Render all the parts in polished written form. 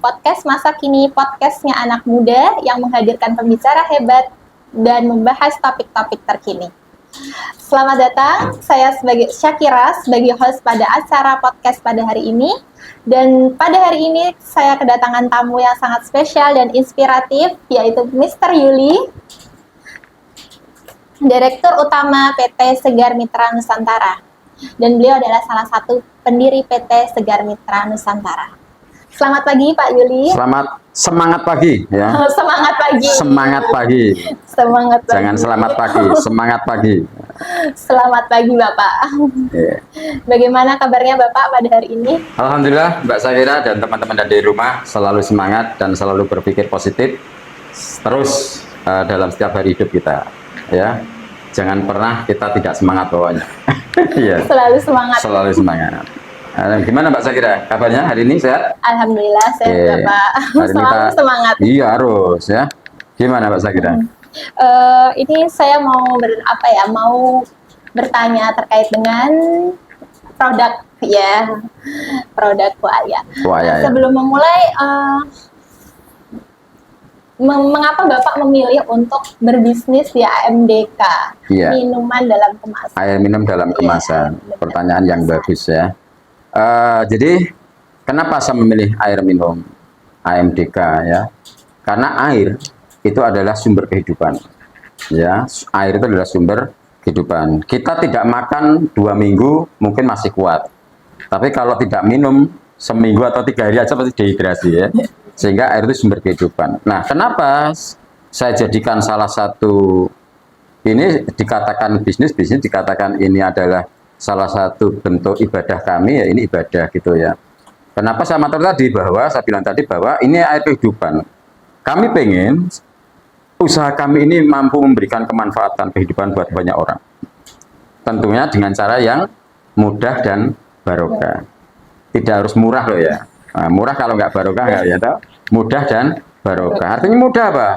podcast Masa Kini, podcastnya anak muda yang menghadirkan pembicara hebat dan membahas topik-topik terkini. Selamat datang, saya sebagai Syakira sebagai host pada acara podcast pada hari ini. Dan pada hari ini saya kedatangan tamu yang sangat spesial dan inspiratif, yaitu Mr. Yuli, Direktur Utama PT Segar Mitra Nusantara. Dan beliau adalah salah satu pendiri PT Segar Mitra Nusantara. Selamat pagi Pak Yuli. Semangat pagi ya. Semangat pagi. Semangat pagi. Semangat pagi. Jangan selamat pagi, semangat pagi. Selamat pagi Bapak. Yeah. Bagaimana kabarnya Bapak pada hari ini? Alhamdulillah Mbak Syakira dan teman-teman dari rumah selalu semangat dan selalu berpikir positif terus dalam setiap hari hidup kita ya. Jangan pernah kita tidak semangat bawahnya. Iya. Selalu semangat. Selalu semangat. Gimana Mbak Syakira? Kabarnya hari ini sehat? Alhamdulillah sehat Bapak. Selalu semangat. Iya harus ya. Gimana Mbak Syakira? Ini saya mau mau bertanya terkait dengan produk ya, produk Kuaya. Ya. Sebelum memulai, mengapa Bapak memilih untuk berbisnis di AMDK, minuman dalam kemasan? Air minum dalam kemasan. Ya, pertanyaan yang bagus ya. Jadi kenapa saya memilih air minum AMDK ya? Karena air itu adalah sumber kehidupan. Ya, air itu adalah sumber kehidupan. Kita tidak makan 2 minggu mungkin masih kuat. Tapi kalau tidak minum seminggu atau 3 hari aja pasti dehidrasi ya. Sehingga air itu sumber kehidupan. Nah, kenapa saya jadikan salah satu ini dikatakan bisnis dikatakan ini adalah salah satu bentuk ibadah kami ya, ini ibadah gitu ya. Kenapa saya bilang tadi bahwa ini air kehidupan. Kami pengen usaha kami ini mampu memberikan kemanfaatan kehidupan buat banyak orang. Tentunya dengan cara yang mudah dan barokah. Tidak harus murah loh ya. Nah, murah kalau nggak barokah nggak ya tahu. Mudah dan barokah. Artinya mudah apa?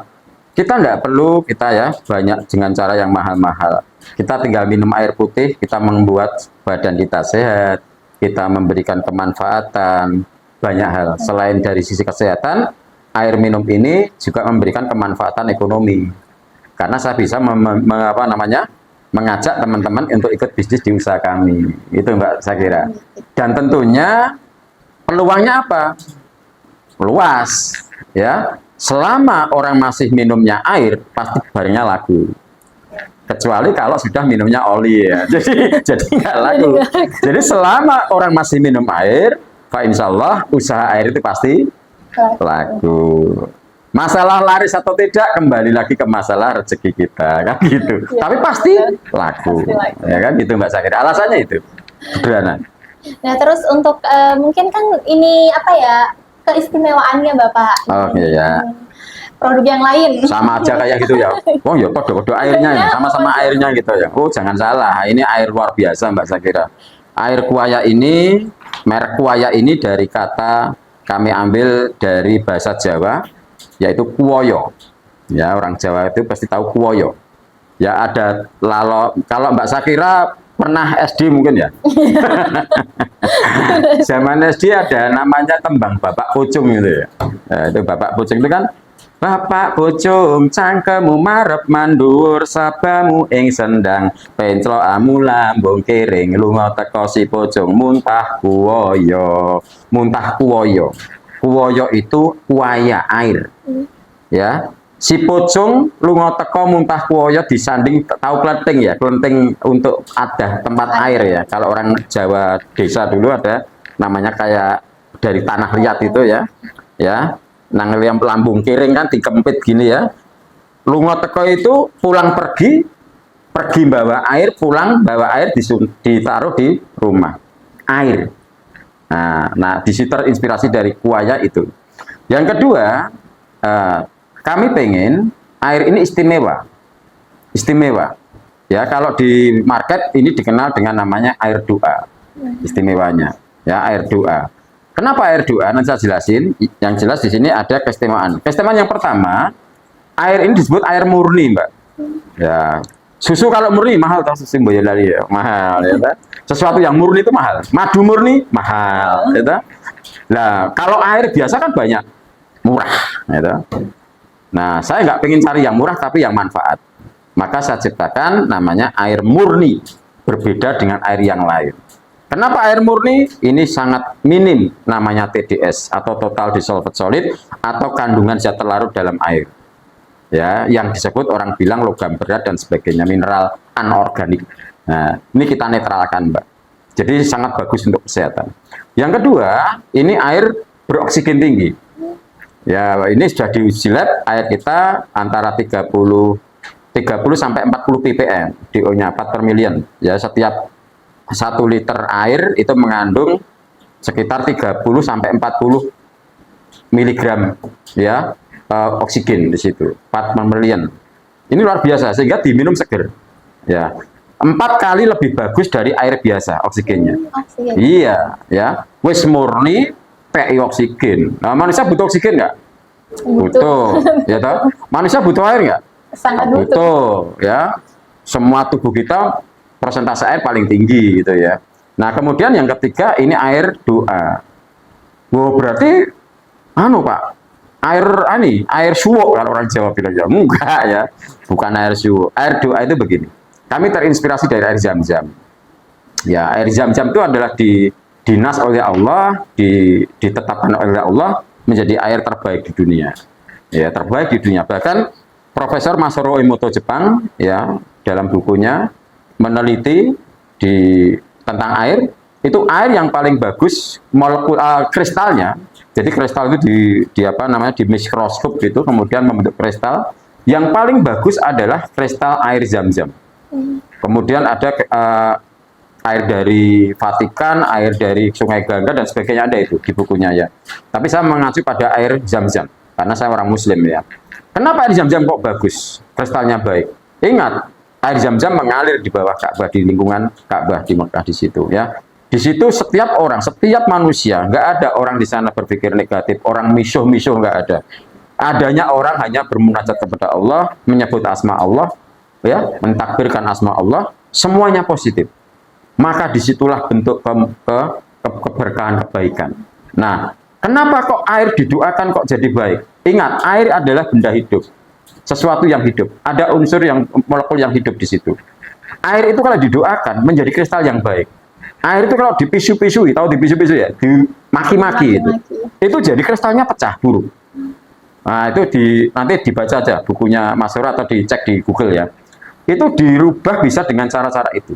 Kita nggak perlu ya banyak dengan cara yang mahal-mahal. Kita tinggal minum air putih, kita membuat badan kita sehat, kita memberikan kemanfaatan banyak hal. Selain dari sisi kesehatan, air minum ini juga memberikan kemanfaatan ekonomi. Karena saya bisa mengajak teman-teman untuk ikut bisnis di usaha kami. Itu Mbak Syakira. Dan tentunya peluangnya apa? Luas ya. Selama orang masih minumnya air, pasti barangnya laku. Kecuali kalau sudah minumnya oli ya. Jadi nggak laku. Jadi selama orang masih minum air, insya Allah usaha air itu pasti laku. Masalah laris atau tidak kembali lagi ke masalah rezeki kita kan gitu. Ya, tapi pasti laku. Ya kan gitu Mbak Syakira. Alasannya itu sederhana. Nah terus untuk mungkin kan ini keistimewaannya Bapak. Oh iya. Produk yang lain. Sama aja kayak gitu ya. Oh ya kode airnya ya, sama-sama airnya gitu ya. Oh jangan salah, ini air luar biasa Mbak Syakira. Air Kuaya ini, merek Kuaya ini dari kata kami ambil dari bahasa Jawa, yaitu kuoyo. Ya orang Jawa itu pasti tahu kuoyo. Ya ada kalau Mbak Syakira pernah SD mungkin ya. Zaman SD ada namanya tembang Bapak Pucung gitu ya. Nah, itu Bapak Pucung itu kan Bapak Pucung cangkemu marep mandur sabamu ing sendang penclokamu lambung kiring lunga teka si Pucung muntah kuoyo. Muntah kuoyo. Kuoyo itu kuaya air. Ya. Si Pucung lunga teko muntah kuoyo disanding tahu kleting ya, kleting untuk ada tempat air ya. Kalau orang Jawa desa dulu ada namanya kayak dari tanah liat itu ya. Ya. Nang lambung kiring kan dikempit gini ya. Lunga teko itu pulang pergi bawa air, pulang bawa air ditaruh di rumah. Air. Nah di situ terinspirasi dari Kuaya itu. Yang kedua, kami pengen air ini istimewa. Ya, kalau di market ini dikenal dengan namanya air doa. Istimewanya, ya air doa. Kenapa air doa? Nanti saya jelasin. Yang jelas di sini ada keistimewaan. Keistimewaan yang pertama, air ini disebut air murni, Mbak. Ya, susu kalau murni mahal, tahu susu Boyolali ya, mahal. Ya, sesuatu yang murni itu mahal. Madu murni mahal. Ya, nah, kalau air biasa kan banyak. murah, gitu. Nah, saya nggak pengen cari yang murah tapi yang manfaat. Maka saya ciptakan namanya air murni, berbeda dengan air yang lain. Kenapa air murni? Ini sangat minim, namanya TDS atau total dissolved solid atau kandungan zat terlarut dalam air. Ya, yang disebut orang bilang logam berat dan sebagainya, mineral anorganik. Nah, ini kita netralkan, Mbak. Jadi sangat bagus untuk kesehatan. Yang kedua, ini air beroksigen tinggi. Ya, ini sudah diuji lab, air kita antara 30 sampai 40 ppm, DO-nya 4 per million. Ya, setiap 1 liter air itu mengandung sekitar 30 sampai 40 miligram ya oksigen di situ, 4 per million. Ini luar biasa sehingga diminum seger. Ya. 4 kali lebih bagus dari air biasa oksigennya. Oksigen. Iya, ya. Wis murni PI oksigen. Nah, manusia butuh oksigen nggak? Butuh, ya toh? Manusia butuh air nggak? Sangat butuh. Butuh, ya. Semua tubuh kita persentase air paling tinggi gitu ya. Nah, kemudian yang ketiga ini air doa. Wow, berarti Pak, air suwo kalau orang Jawa bilang ya. Enggak ya, bukan air suwo. Air doa itu begini. Kami terinspirasi dari air Zam-Zam. Ya, air Zam-Zam itu adalah dinas oleh Allah, ditetapkan oleh Allah menjadi air terbaik di dunia. Ya, terbaik di dunia. Bahkan Profesor Masaru Emoto Jepang ya dalam bukunya meneliti tentang air, itu air yang paling bagus molekul kristalnya. Jadi kristal itu di mikroskop gitu, kemudian membentuk kristal. Yang paling bagus adalah kristal air Zam-Zam. Kemudian ada air dari Vatikan, air dari Sungai Gangga dan sebagainya, ada itu di bukunya ya. Tapi saya mengacu pada air Zam-Zam karena saya orang Muslim ya. Kenapa air Zam-Zam kok bagus? Kristalnya baik. Ingat, air Zam-Zam mengalir di bawah Ka'bah, di lingkungan Ka'bah di Mekah di situ ya. Di situ setiap orang, setiap manusia, nggak ada orang di sana berpikir negatif, orang misuh-misuh nggak ada. Adanya orang hanya bermunajat kepada Allah, menyebut asma Allah, ya, mentakbirkan asma Allah, semuanya positif. Maka disitulah bentuk keberkahan kebaikan. Nah, kenapa kok air didoakan kok jadi baik? Ingat, air adalah benda hidup, sesuatu yang hidup. Ada unsur yang molekul yang hidup di situ. Air itu kalau didoakan menjadi kristal yang baik. Air itu kalau dipisu-pisui, tahu dipisu-pisu ya, dimaki-maki itu jadi kristalnya pecah buruk. Nah, itu nanti dibaca aja bukunya Mas Sura atau dicek di Google ya. Itu dirubah bisa dengan cara-cara itu.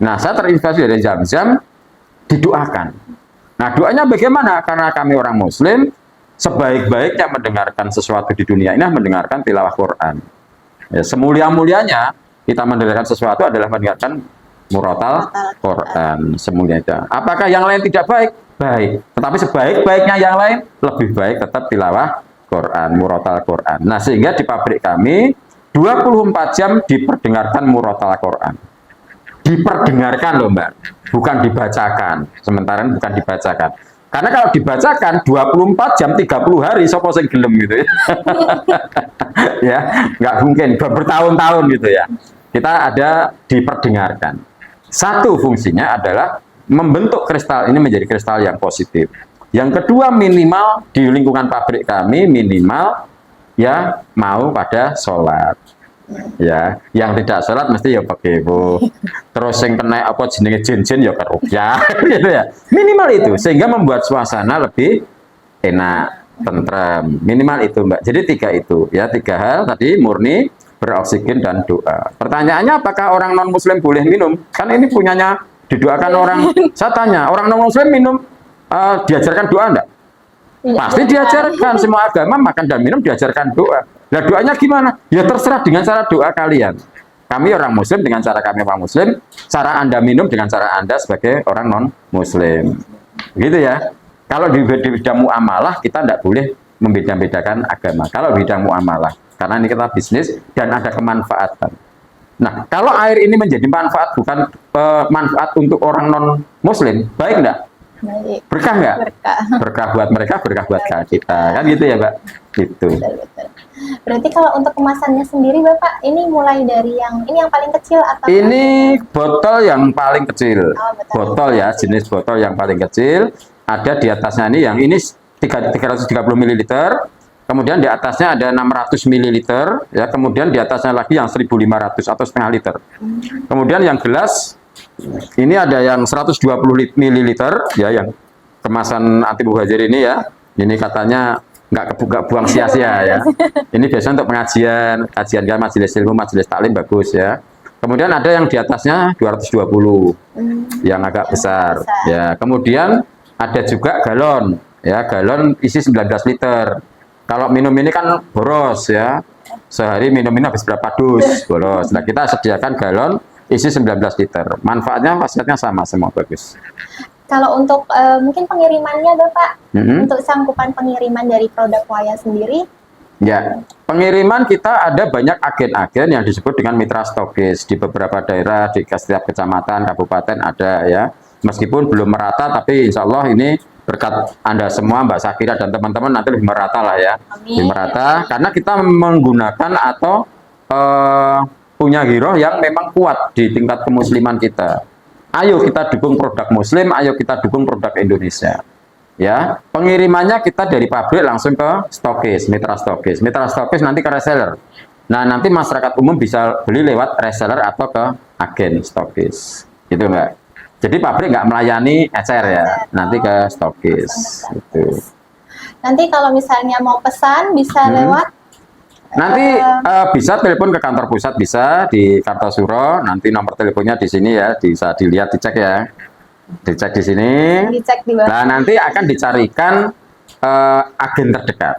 Nah, saya terinspirasi dari Zam-Zam, didoakan. Nah, doanya bagaimana? Karena kami orang Muslim, sebaik-baiknya mendengarkan sesuatu di dunia ini mendengarkan tilawah Quran. Ya, semulia-mulianya kita mendengarkan sesuatu adalah mendengarkan murotal Quran. Semulianya. Apakah yang lain tidak baik? Baik. Tetapi sebaik-baiknya yang lain, lebih baik tetap tilawah Quran, murotal Quran. Nah, sehingga di pabrik kami 24 jam diperdengarkan murotal Quran. Diperdengarkan loh Mbak, bukan dibacakan. Sementara bukan dibacakan. Karena kalau dibacakan 24 jam 30 hari sopo sing gelem gitu ya. Ya, nggak mungkin bertahun-tahun gitu ya. Kita ada diperdengarkan. Satu fungsinya adalah membentuk kristal ini menjadi kristal yang positif. Yang kedua, minimal di lingkungan pabrik kami minimal ya mau pada sholat. Ya, yang tidak sholat mesti ya pakai bu. Terus yang kena apa jenenge jin-jin ya kerukyah gitu ya. Minimal itu sehingga membuat suasana lebih enak, tentrem. Minimal itu Mbak. Jadi 3 itu ya, 3 hal tadi: murni, beroksigen dan doa. Pertanyaannya apakah orang non muslim boleh minum? Kan ini punyanya didoakan orang. Saya tanya, orang non muslim minum diajarkan doa enggak? Pasti diajarkan. Semua agama makan dan minum diajarkan doa. Nah, doanya gimana? Ya terserah dengan cara doa kalian. Kami orang muslim dengan cara kami orang muslim, cara Anda minum dengan cara Anda sebagai orang non muslim. Gitu ya. Kalau di bidang muamalah kita tidak boleh membeda-bedakan agama. Kalau bidang muamalah, karena ini kita bisnis dan ada kemanfaatan. Nah, kalau air ini menjadi manfaat, bukan manfaat untuk orang non muslim, baik enggak? Baik. Berkah nggak? Berkah. Berkah buat mereka, berkah buat kita. Kan gitu ya, Mbak? Gitu. Betul. Berarti kalau untuk kemasannya sendiri, Bapak, ini mulai dari yang paling kecil atau ini botol yang paling kecil. Oh, botol ya, jenis botol yang paling kecil. Ada di atasnya ini yang ini 330 ml. Kemudian di atasnya ada 600 ml, ya. Kemudian di atasnya lagi yang 1.500 atau setengah liter. Kemudian yang gelas ini ada yang 120 ml, ya, yang kemasan anti mubazir ini, ya. Ini katanya nggak buang sia-sia, ya. Ini biasanya untuk kajian ya, majelis ilmu, majelis taklim, bagus, ya. Kemudian ada yang di atasnya 220, yang agak besar, ya. Kemudian ada juga galon, ya, galon isi 19 liter. Kalau minum ini kan boros, ya. Sehari minum ini habis berapa dus, boros. Nah, kita sediakan galon isi 19 liter. Manfaatnya, khasiatnya sama, semua bagus. Kalau untuk mungkin pengirimannya, Bapak, untuk sangkupan pengiriman dari produk Waya sendiri? Ya, pengiriman kita ada banyak agen-agen yang disebut dengan mitra stokis di beberapa daerah, di setiap kecamatan, kabupaten ada, ya. Meskipun belum merata, tapi insya Allah ini berkat Anda semua, Mbak Syakira dan teman-teman, nanti lebih merata lah, ya. Lebih merata, karena kita menggunakan atau punya giroh yang memang kuat di tingkat kemusliman kita. Ayo kita dukung produk muslim, ayo kita dukung produk Indonesia. Ya, pengirimannya kita dari pabrik langsung ke stokis, mitra stokis. Mitra stokis nanti ke reseller. Nah, nanti masyarakat umum bisa beli lewat reseller atau ke agen stokis. Gitu, Mbak. Jadi pabrik nggak melayani ecer, ya, nanti ke stokis. Gitu. Nanti kalau misalnya mau pesan bisa lewat? Nanti bisa telepon ke kantor pusat, bisa di Kartosuro. Nanti nomor teleponnya di sini, ya, bisa dilihat, dicek, ya, dicek di sini. Dicek di bawah. Nah, nanti akan dicarikan agen terdekat,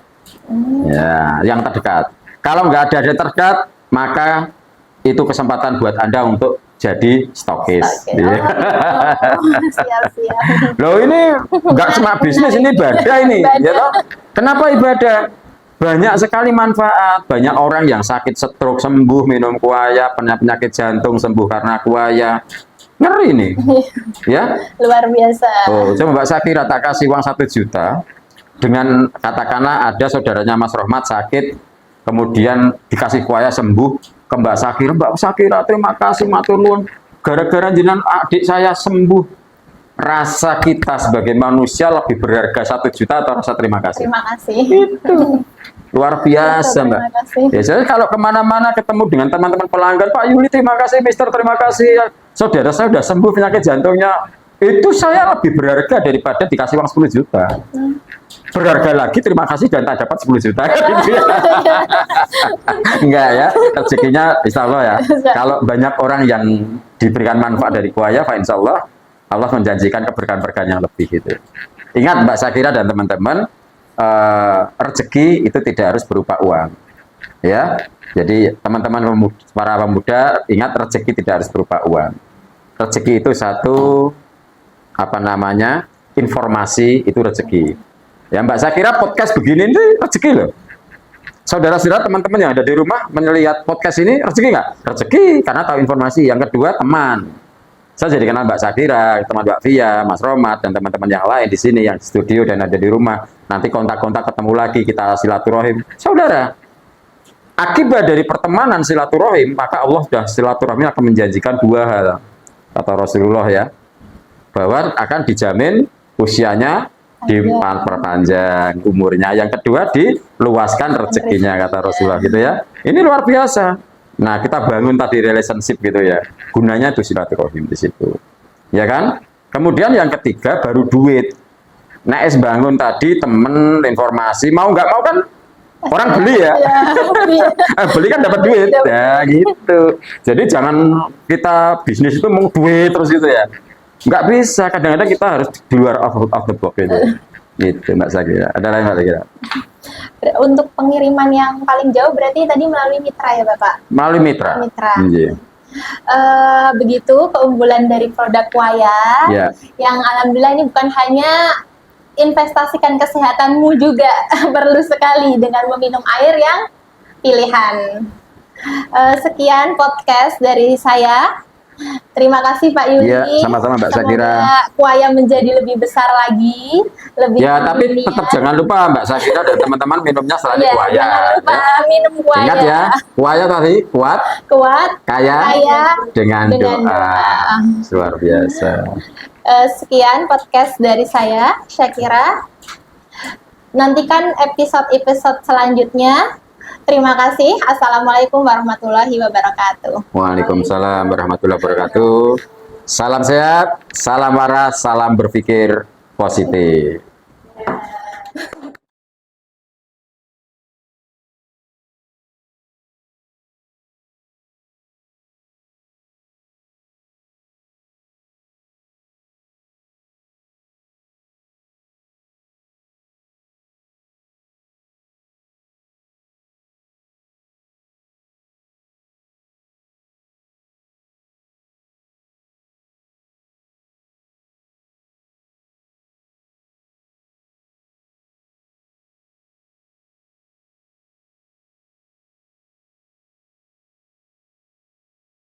ya, yang terdekat. Kalau nggak ada agen terdekat, maka itu kesempatan buat Anda untuk jadi stokis. Okay. Siap-siap. Loh, ini nggak cuma bisnis, ini ibadah ini. Ya toh? Kenapa ibadah? Banyak sekali manfaat. Banyak orang yang sakit stroke sembuh minum kuaya, penyakit jantung sembuh karena kuaya. Ngeri nih. Ya. Luar biasa. Oh, coba Mbak Syakira tak kasih uang 1 juta. Dengan katakanlah ada saudaranya Mas Rohmat sakit, kemudian dikasih kuaya sembuh. Ke Mbak Syakira, terima kasih, matur nuwun. Gara-gara jenengan adik saya sembuh. Rasa kita sebagai manusia lebih berharga 1 juta atau rasa terima kasih? Terima kasih. Itu luar biasa, Mbak. Ya, jadi kalau kemana-mana ketemu dengan teman-teman pelanggan, Pak Yuli, terima kasih, Mister, terima kasih. Saudara saya sudah sembuh penyakit jantungnya. Itu saya lebih berharga daripada dikasih uang 10 juta. Berharga lagi, terima kasih dan tak dapat 10 juta. Enggak, ya, rezekinya insya Allah, ya. Kalau banyak orang yang diberikan manfaat dari kuaya, insya Allah Allah menjanjikan keberkahan-keberkahan yang lebih, gitu. Ingat Mbak Syakira dan teman-teman, rezeki itu tidak harus berupa uang, ya. Jadi teman-teman para pemuda, ingat rezeki tidak harus berupa uang. Rezeki itu satu, informasi itu rezeki. Ya, Mbak Syakira, podcast begini ini rezeki loh. Saudara-saudara, teman-teman yang ada di rumah melihat podcast ini, rezeki nggak? Rezeki, karena tahu informasi. Yang kedua, teman. Saya jadi kenal Mbak Syakira, teman Mbak Via, Mas Romat, dan teman-teman yang lain di sini, yang di studio dan ada di rumah. Nanti kontak-kontak ketemu lagi, kita silaturahim. Saudara, akibat dari pertemanan silaturahim, maka Allah sudah silaturahim akan menjanjikan 2 hal. Kata Rasulullah, ya, bahwa akan dijamin usianya diperpanjang, umurnya. Yang kedua, diluaskan rezekinya, kata Rasulullah, gitu, ya. Ini luar biasa. Nah, kita bangun tadi relationship, gitu, ya. Gunanya itu silaturahim di situ, ya kan? Kemudian yang ketiga baru duit. Nah, bangun tadi temen informasi, mau nggak mau kan orang beli, ya. Beli kan dapat duit, ya, gitu. Jadi jangan kita bisnis itu mau duit terus, gitu, ya. Nggak bisa, kadang-kadang kita harus di luar of the box, gitu. Gitu, Mbak Syakira. Ada lain Mbak Syakira? Untuk pengiriman yang paling jauh berarti tadi melalui mitra, ya Bapak? Melalui mitra. Begitu keunggulan dari produk Waya, yang alhamdulillah ini bukan hanya investasikan kesehatanmu juga perlu sekali dengan meminum air yang pilihan. Sekian podcast dari saya. Terima kasih Pak Yuli. Ya, sama-sama Mbak Syakira. Kuaya menjadi lebih besar lagi, lebih. Ya, tapi tetap jangan lupa Mbak Syakira dan teman-teman minumnya selalu kuaya. Jangan lupa minum kuaya. Ingat, ya, kuaya tadi kuat, kaya dengan doa. Luar biasa. Sekian podcast dari saya, Syakira. Nantikan episode-episode selanjutnya. Terima kasih. Assalamualaikum warahmatullahi wabarakatuh. Waalaikumsalam warahmatullahi wabarakatuh. Salam sehat, salam waras, salam berpikir positif.